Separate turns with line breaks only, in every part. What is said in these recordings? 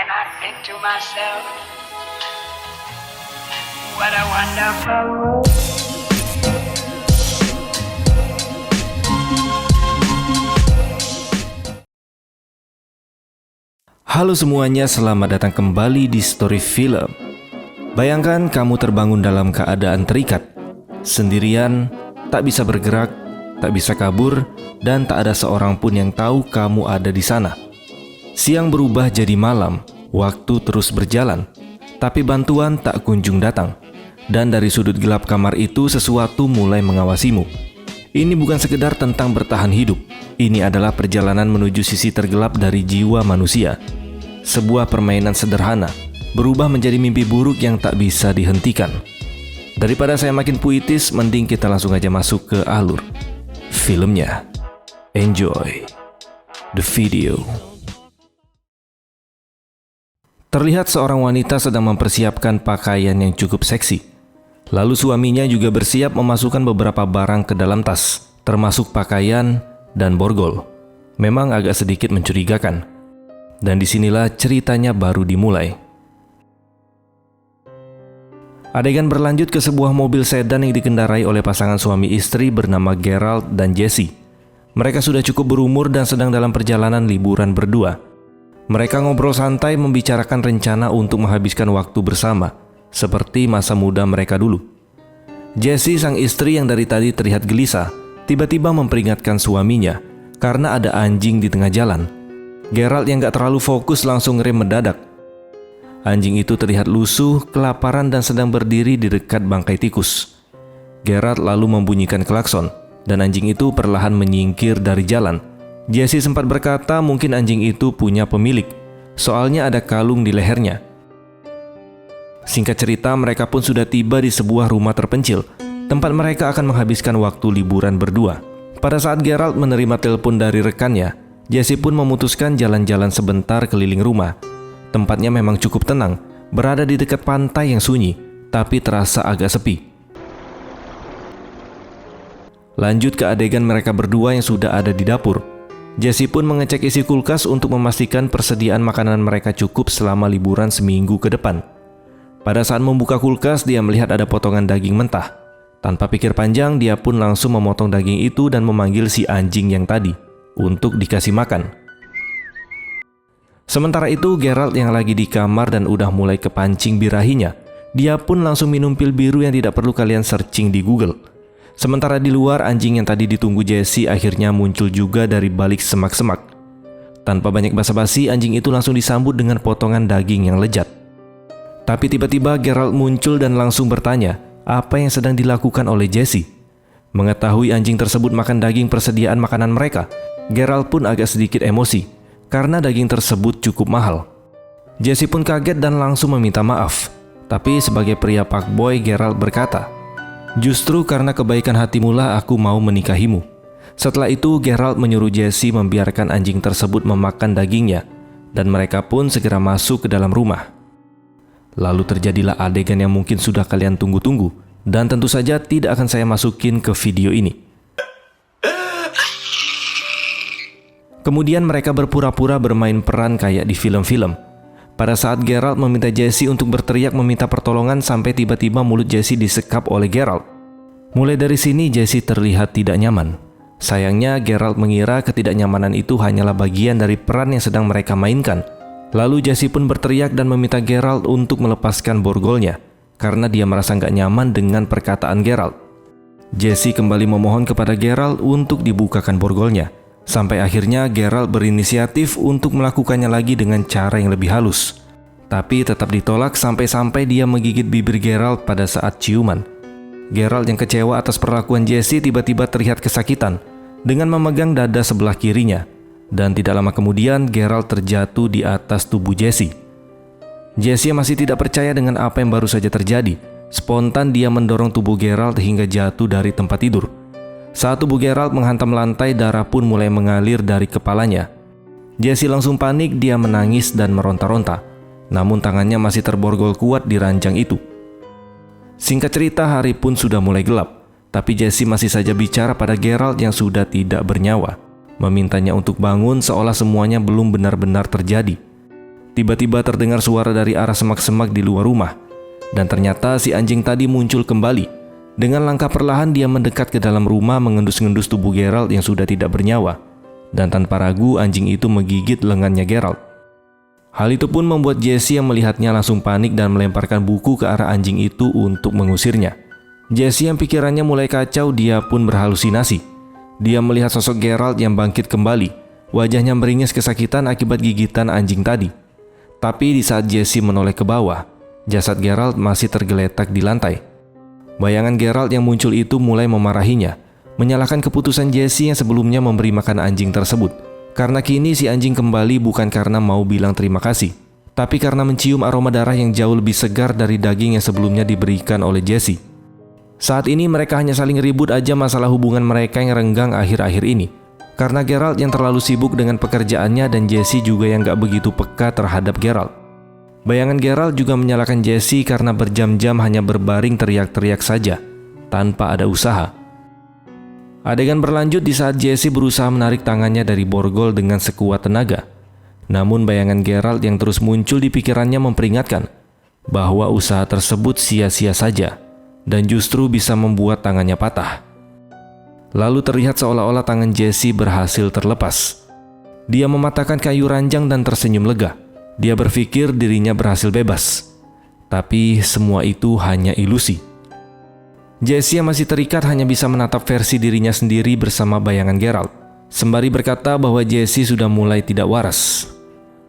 and I think to myself, what a wonderful world.
Halo semuanya, selamat datang kembali di Story Film. Bayangkan kamu terbangun dalam keadaan terikat, sendirian, tak bisa bergerak, tak bisa kabur, dan tak ada seorang pun yang tahu kamu ada di sana. Siang berubah jadi malam, waktu terus berjalan, tapi bantuan tak kunjung datang. Dan dari sudut gelap kamar itu sesuatu mulai mengawasimu. Ini bukan sekedar tentang bertahan hidup, ini adalah perjalanan menuju sisi tergelap dari jiwa manusia. Sebuah permainan sederhana berubah menjadi mimpi buruk yang tak bisa dihentikan. Daripada saya makin puitis, mending kita langsung aja masuk ke alur filmnya. Enjoy the video. Terlihat seorang wanita sedang mempersiapkan pakaian yang cukup seksi. Lalu suaminya juga bersiap memasukkan beberapa barang ke dalam tas, termasuk pakaian dan borgol. Memang agak sedikit mencurigakan. Dan disinilah ceritanya baru dimulai. Adegan berlanjut ke sebuah mobil sedan yang dikendarai oleh pasangan suami istri bernama Gerald dan Jessie. Mereka sudah cukup berumur dan sedang dalam perjalanan liburan berdua. Mereka ngobrol santai membicarakan rencana untuk menghabiskan waktu bersama, seperti masa muda mereka dulu. Jessie, sang istri yang dari tadi terlihat gelisah, tiba-tiba memperingatkan suaminya karena ada anjing di tengah jalan. Gerald yang gak terlalu fokus langsung rem mendadak. Anjing itu terlihat lusuh, kelaparan dan sedang berdiri di dekat bangkai tikus. Gerald lalu membunyikan klakson dan anjing itu perlahan menyingkir dari jalan. Jessie sempat berkata mungkin anjing itu punya pemilik, soalnya ada kalung di lehernya. Singkat cerita, mereka pun sudah tiba di sebuah rumah terpencil, tempat mereka akan menghabiskan waktu liburan berdua. Pada saat Gerald menerima telepon dari rekannya, Jessie pun memutuskan jalan-jalan sebentar keliling rumah. Tempatnya memang cukup tenang, berada di dekat pantai yang sunyi, tapi terasa agak sepi. Lanjut ke adegan mereka berdua yang sudah ada di dapur. Jessie pun mengecek isi kulkas untuk memastikan persediaan makanan mereka cukup selama liburan seminggu ke depan. Pada saat membuka kulkas, dia melihat ada potongan daging mentah. Tanpa pikir panjang, dia pun langsung memotong daging itu dan memanggil si anjing yang tadi untuk dikasih makan. Sementara itu, Gerald yang lagi di kamar dan udah mulai kepancing birahinya. Dia pun langsung minum pil biru yang tidak perlu kalian searching di Google. Sementara di luar, anjing yang tadi ditunggu Jessie akhirnya muncul juga dari balik semak-semak. Tanpa banyak basa-basi, anjing itu langsung disambut dengan potongan daging yang lezat. Tapi tiba-tiba Gerald muncul dan langsung bertanya apa yang sedang dilakukan oleh Jessie. Mengetahui anjing tersebut makan daging persediaan makanan mereka, Gerald pun agak sedikit emosi karena daging tersebut cukup mahal. Jessie pun kaget dan langsung meminta maaf. Tapi sebagai pria fuckboy, Gerald berkata, "Justru karena kebaikan hatimulah aku mau menikahimu." Setelah itu, Gerald menyuruh Jessie membiarkan anjing tersebut memakan dagingnya, dan mereka pun segera masuk ke dalam rumah. Lalu terjadilah adegan yang mungkin sudah kalian tunggu-tunggu, dan tentu saja tidak akan saya masukin ke video ini. Kemudian mereka berpura-pura bermain peran kayak di film-film. Pada saat Gerald meminta Jessie untuk berteriak meminta pertolongan sampai tiba-tiba mulut Jessie disekap oleh Gerald. Mulai dari sini Jessie terlihat tidak nyaman. Sayangnya Gerald mengira ketidaknyamanan itu hanyalah bagian dari peran yang sedang mereka mainkan. Lalu Jessie pun berteriak dan meminta Gerald untuk melepaskan borgolnya karena dia merasa nggak nyaman dengan perkataan Gerald. Jessie kembali memohon kepada Gerald untuk dibukakan borgolnya. Sampai akhirnya Gerald berinisiatif untuk melakukannya lagi dengan cara yang lebih halus. Tapi tetap ditolak sampai-sampai dia menggigit bibir Gerald pada saat ciuman. Gerald yang kecewa atas perlakuan Jessie tiba-tiba terlihat kesakitan dengan memegang dada sebelah kirinya. Dan tidak lama kemudian Gerald terjatuh di atas tubuh Jessie. Jessie masih tidak percaya dengan apa yang baru saja terjadi. Spontan dia mendorong tubuh Gerald hingga jatuh dari tempat tidur. Saat tubuh Gerald menghantam lantai, darah pun mulai mengalir dari kepalanya. Jessie langsung panik, dia menangis dan meronta-ronta. Namun tangannya masih terborgol kuat di ranjang itu. Singkat cerita, hari pun sudah mulai gelap. Tapi Jessie masih saja bicara pada Gerald yang sudah tidak bernyawa. Memintanya untuk bangun seolah semuanya belum benar-benar terjadi. Tiba-tiba terdengar suara dari arah semak-semak di luar rumah, dan ternyata si anjing tadi muncul kembali. Dengan langkah perlahan dia mendekat ke dalam rumah mengendus-ngendus tubuh Geralt yang sudah tidak bernyawa, dan tanpa ragu anjing itu menggigit lengannya Geralt. Hal itu pun membuat Jesse yang melihatnya langsung panik dan melemparkan buku ke arah anjing itu untuk mengusirnya. Jesse yang pikirannya mulai kacau, dia pun berhalusinasi. Dia melihat sosok Geralt yang bangkit kembali, wajahnya meringis kesakitan akibat gigitan anjing tadi. Tapi di saat Jesse menoleh ke bawah, jasad Geralt masih tergeletak di lantai. Bayangan Geralt yang muncul itu mulai memarahinya, menyalahkan keputusan Jesse yang sebelumnya memberi makan anjing tersebut. Karena kini si anjing kembali bukan karena mau bilang terima kasih, tapi karena mencium aroma darah yang jauh lebih segar dari daging yang sebelumnya diberikan oleh Jesse. Saat ini mereka hanya saling ribut aja masalah hubungan mereka yang renggang akhir-akhir ini. Karena Geralt yang terlalu sibuk dengan pekerjaannya dan Jesse juga yang gak begitu peka terhadap Geralt. Bayangan Geralt juga menyalahkan Jesse karena berjam-jam hanya berbaring teriak-teriak saja, tanpa ada usaha. Adegan berlanjut di saat Jesse berusaha menarik tangannya dari borgol dengan sekuat tenaga. Namun bayangan Geralt yang terus muncul di pikirannya memperingatkan bahwa usaha tersebut sia-sia saja, dan justru bisa membuat tangannya patah. Lalu terlihat seolah-olah tangan Jesse berhasil terlepas. Dia mematahkan kayu ranjang dan tersenyum lega. Dia berpikir dirinya berhasil bebas. Tapi semua itu hanya ilusi. Jesse yang masih terikat hanya bisa menatap versi dirinya sendiri bersama bayangan Geralt, sembari berkata bahwa Jesse sudah mulai tidak waras.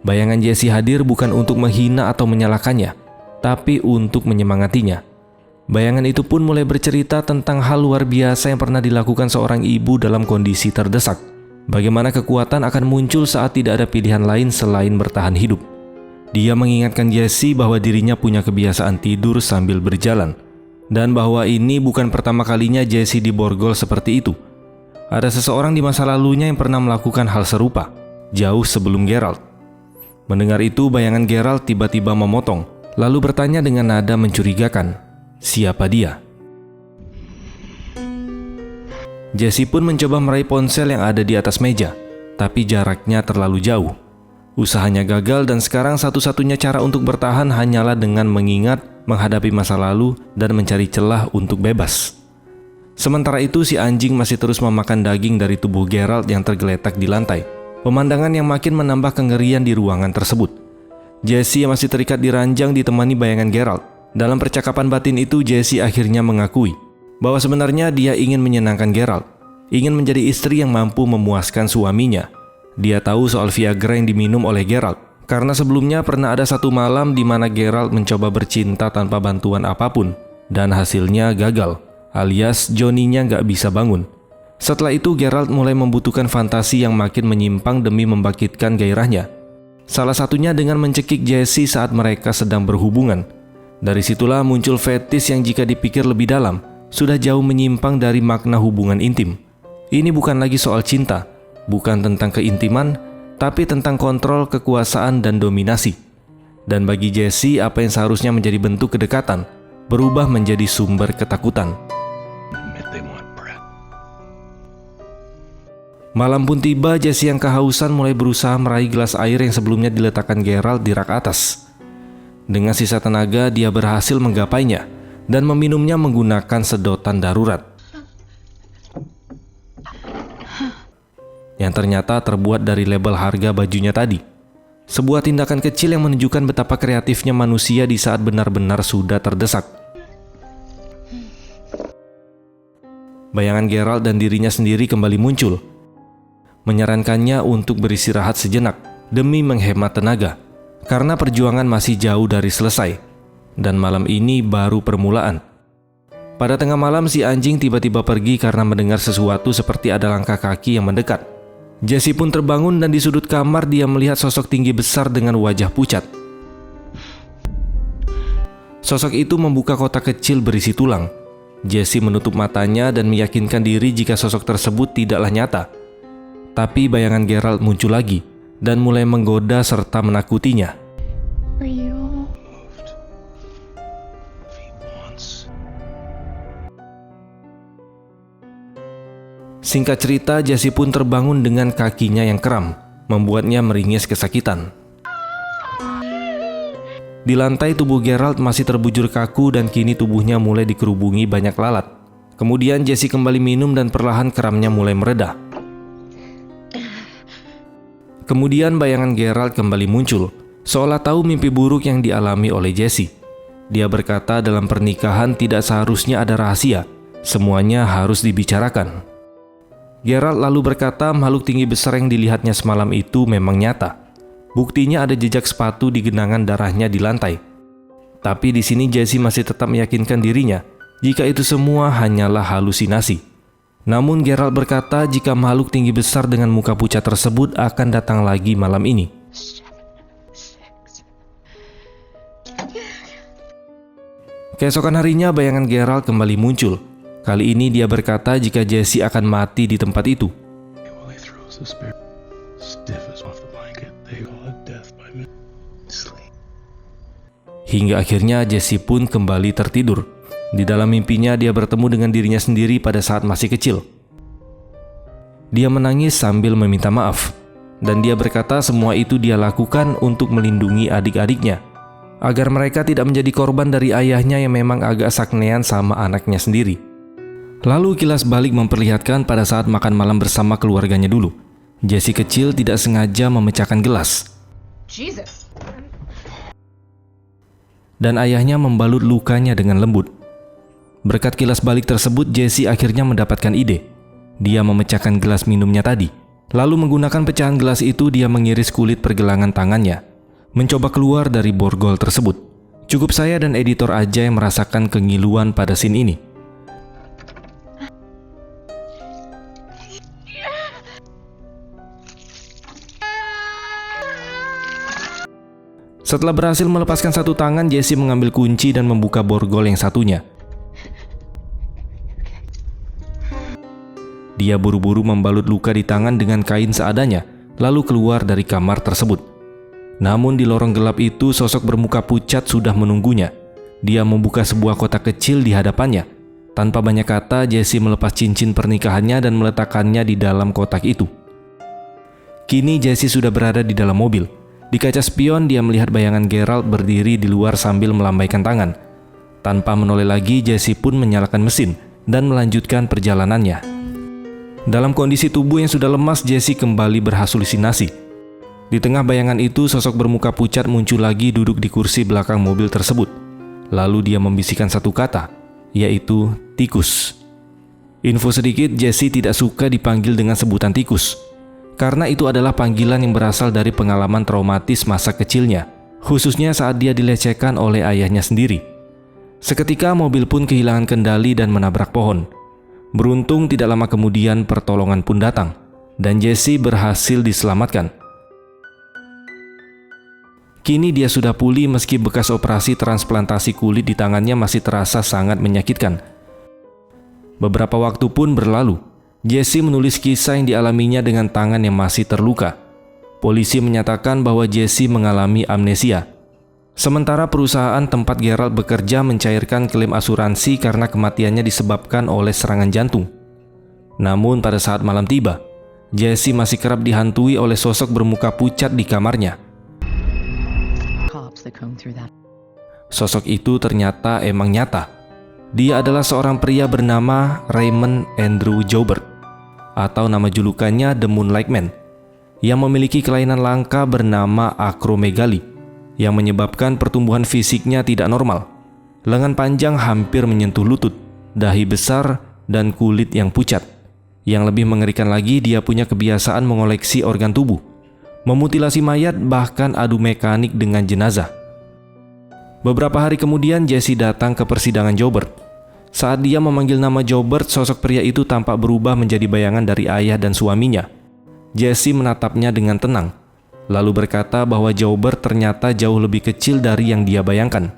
Bayangan Jesse hadir bukan untuk menghina atau menyalahkannya, tapi untuk menyemangatinya. Bayangan itu pun mulai bercerita tentang hal luar biasa yang pernah dilakukan seorang ibu dalam kondisi terdesak. Bagaimana kekuatan akan muncul saat tidak ada pilihan lain selain bertahan hidup. Dia mengingatkan Jesse bahwa dirinya punya kebiasaan tidur sambil berjalan, dan bahwa ini bukan pertama kalinya Jesse diborgol seperti itu. Ada seseorang di masa lalunya yang pernah melakukan hal serupa, jauh sebelum Geralt. Mendengar itu, bayangan Geralt tiba-tiba memotong, lalu bertanya dengan nada mencurigakan, siapa dia? Jesse pun mencoba meraih ponsel yang ada di atas meja, tapi jaraknya terlalu jauh. Usahanya gagal dan sekarang satu-satunya cara untuk bertahan hanyalah dengan mengingat, menghadapi masa lalu, dan mencari celah untuk bebas. Sementara itu si anjing masih terus memakan daging dari tubuh Geralt yang tergeletak di lantai. Pemandangan yang makin menambah kengerian di ruangan tersebut. Jesse yang masih terikat di ranjang ditemani bayangan Geralt. Dalam percakapan batin itu Jesse akhirnya mengakui bahwa sebenarnya dia ingin menyenangkan Geralt, ingin menjadi istri yang mampu memuaskan suaminya. Dia tahu soal Viagra yang diminum oleh Geralt, karena sebelumnya pernah ada satu malam di mana Geralt mencoba bercinta tanpa bantuan apapun, dan hasilnya gagal, alias Johnny-nya nggak bisa bangun. Setelah itu Geralt mulai membutuhkan fantasi yang makin menyimpang demi membangkitkan gairahnya. Salah satunya dengan mencekik Jesse saat mereka sedang berhubungan. Dari situlah muncul fetis yang jika dipikir lebih dalam, sudah jauh menyimpang dari makna hubungan intim. Ini bukan lagi soal cinta, bukan tentang keintiman, tapi tentang kontrol, kekuasaan, dan dominasi. Dan bagi Jesse, apa yang seharusnya menjadi bentuk kedekatan, berubah menjadi sumber ketakutan. Malam pun tiba, Jesse yang kehausan mulai berusaha meraih gelas air yang sebelumnya diletakkan Geralt di rak atas. Dengan sisa tenaga, dia berhasil menggapainya dan meminumnya menggunakan sedotan darurat. Yang ternyata terbuat dari label harga bajunya tadi. Sebuah tindakan kecil yang menunjukkan betapa kreatifnya manusia di saat benar-benar sudah terdesak. Bayangan Geralt dan dirinya sendiri kembali muncul, menyarankannya untuk beristirahat sejenak demi menghemat tenaga, karena perjuangan masih jauh dari selesai, dan malam ini baru permulaan. Pada tengah malam si anjing tiba-tiba pergi karena mendengar sesuatu seperti ada langkah kaki yang mendekat. Jesse pun terbangun dan di sudut kamar dia melihat sosok tinggi besar dengan wajah pucat. Sosok itu membuka kotak kecil berisi tulang. Jesse menutup matanya dan meyakinkan diri jika sosok tersebut tidaklah nyata. Tapi bayangan Geralt muncul lagi dan mulai menggoda serta menakutinya. Singkat cerita, Jesse pun terbangun dengan kakinya yang kram, membuatnya meringis kesakitan. Di lantai tubuh Geralt masih terbujur kaku dan kini tubuhnya mulai dikerubungi banyak lalat. Kemudian Jesse kembali minum dan perlahan keramnya mulai mereda. Kemudian bayangan Geralt kembali muncul, seolah tahu mimpi buruk yang dialami oleh Jesse. Dia berkata dalam pernikahan tidak seharusnya ada rahasia, semuanya harus dibicarakan. Geralt lalu berkata makhluk tinggi besar yang dilihatnya semalam itu memang nyata. Buktinya ada jejak sepatu di genangan darahnya di lantai. Tapi di sini Jesse masih tetap meyakinkan dirinya jika itu semua hanyalah halusinasi. Namun Geralt berkata jika makhluk tinggi besar dengan muka pucat tersebut akan datang lagi malam ini. Keesokan harinya bayangan Geralt kembali muncul. Kali ini dia berkata jika Jesse akan mati di tempat itu. Hingga akhirnya Jesse pun kembali tertidur. Di dalam mimpinya dia bertemu dengan dirinya sendiri pada saat masih kecil. Dia menangis sambil meminta maaf. Dan dia berkata semua itu dia lakukan untuk melindungi adik-adiknya, agar mereka tidak menjadi korban dari ayahnya yang memang agak saknean sama anaknya sendiri. Lalu kilas balik memperlihatkan pada saat makan malam bersama keluarganya dulu. Jesse kecil tidak sengaja memecahkan gelas. Jesus. Dan ayahnya membalut lukanya dengan lembut. Berkat kilas balik tersebut, Jesse akhirnya mendapatkan ide. Dia memecahkan gelas minumnya tadi. Lalu menggunakan pecahan gelas itu dia mengiris kulit pergelangan tangannya, mencoba keluar dari borgol tersebut. Cukup saya dan editor aja yang merasakan kengiluan pada scene ini. Setelah berhasil melepaskan satu tangan, Jesse mengambil kunci dan membuka borgol yang satunya. Dia buru-buru membalut luka di tangan dengan kain seadanya, lalu keluar dari kamar tersebut. Namun di lorong gelap itu sosok bermuka pucat sudah menunggunya. Dia membuka sebuah kotak kecil di hadapannya. Tanpa banyak kata, Jesse melepas cincin pernikahannya dan meletakkannya di dalam kotak itu. Kini Jesse sudah berada di dalam mobil. Di kaca spion dia melihat bayangan Geralt berdiri di luar sambil melambaikan tangan. Tanpa menoleh lagi, Jesse pun menyalakan mesin dan melanjutkan perjalanannya. Dalam kondisi tubuh yang sudah lemas, Jesse kembali berhalusinasi. Di tengah bayangan itu, sosok bermuka pucat muncul lagi duduk di kursi belakang mobil tersebut. Lalu dia membisikkan satu kata, yaitu tikus. Info sedikit, Jesse tidak suka dipanggil dengan sebutan tikus, karena itu adalah panggilan yang berasal dari pengalaman traumatis masa kecilnya, khususnya saat dia dilecehkan oleh ayahnya sendiri. Seketika mobil pun kehilangan kendali dan menabrak pohon. Beruntung tidak lama kemudian pertolongan pun datang, dan Jesse berhasil diselamatkan. Kini dia sudah pulih meski bekas operasi transplantasi kulit di tangannya masih terasa sangat menyakitkan. Beberapa waktu pun berlalu. Jesse menulis kisah yang dialaminya dengan tangan yang masih terluka. Polisi menyatakan bahwa Jesse mengalami amnesia. Sementara perusahaan tempat Geralt bekerja mencairkan klaim asuransi karena kematiannya disebabkan oleh serangan jantung. Namun pada saat malam tiba, Jesse masih kerap dihantui oleh sosok bermuka pucat di kamarnya. Sosok itu ternyata emang nyata. Dia adalah seorang pria bernama Raymond Andrew Joubert, atau nama julukannya The Moonlight Man, yang memiliki kelainan langka bernama akromegali, yang menyebabkan pertumbuhan fisiknya tidak normal. Lengan panjang hampir menyentuh lutut, dahi besar, dan kulit yang pucat. Yang lebih mengerikan lagi, dia punya kebiasaan mengoleksi organ tubuh, memutilasi mayat, bahkan adu mekanik dengan jenazah. Beberapa hari kemudian, Jesse datang ke persidangan Joubert. Saat dia memanggil nama Joubert, sosok pria itu tampak berubah menjadi bayangan dari ayah dan suaminya. Jesse menatapnya dengan tenang, lalu berkata bahwa Joubert ternyata jauh lebih kecil dari yang dia bayangkan.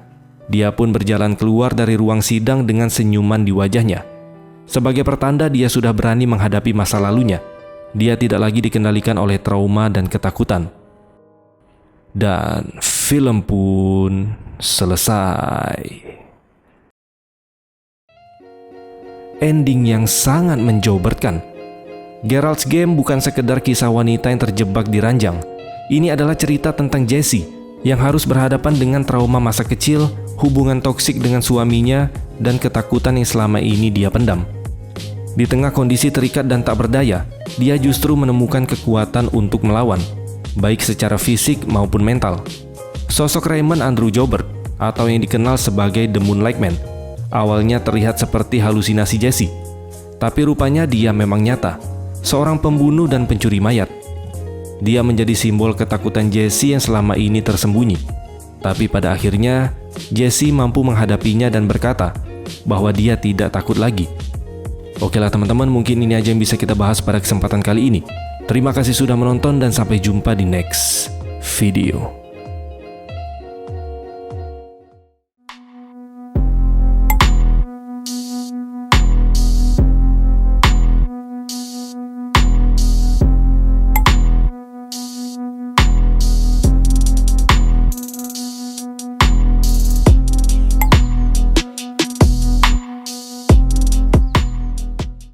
Dia pun berjalan keluar dari ruang sidang dengan senyuman di wajahnya. Sebagai pertanda dia sudah berani menghadapi masa lalunya. Dia tidak lagi dikendalikan oleh trauma dan ketakutan. Dan film pun selesai. Ending yang sangat menjaubertkan. Geralt's Game bukan sekedar kisah wanita yang terjebak di ranjang. Ini adalah cerita tentang Jesse yang harus berhadapan dengan trauma masa kecil, hubungan toksik dengan suaminya, dan ketakutan yang selama ini dia pendam. Di tengah kondisi terikat dan tak berdaya, dia justru menemukan kekuatan untuk melawan, baik secara fisik maupun mental. Sosok Raymond Andrew Joubert, atau yang dikenal sebagai The Moonlight Man, awalnya terlihat seperti halusinasi Jesse. Tapi rupanya dia memang nyata, seorang pembunuh dan pencuri mayat. Dia menjadi simbol ketakutan Jesse yang selama ini tersembunyi. Tapi pada akhirnya, Jesse mampu menghadapinya dan berkata bahwa dia tidak takut lagi. Oke lah teman-teman, mungkin ini aja yang bisa kita bahas pada kesempatan kali ini. Terima kasih sudah menonton dan sampai jumpa di next video.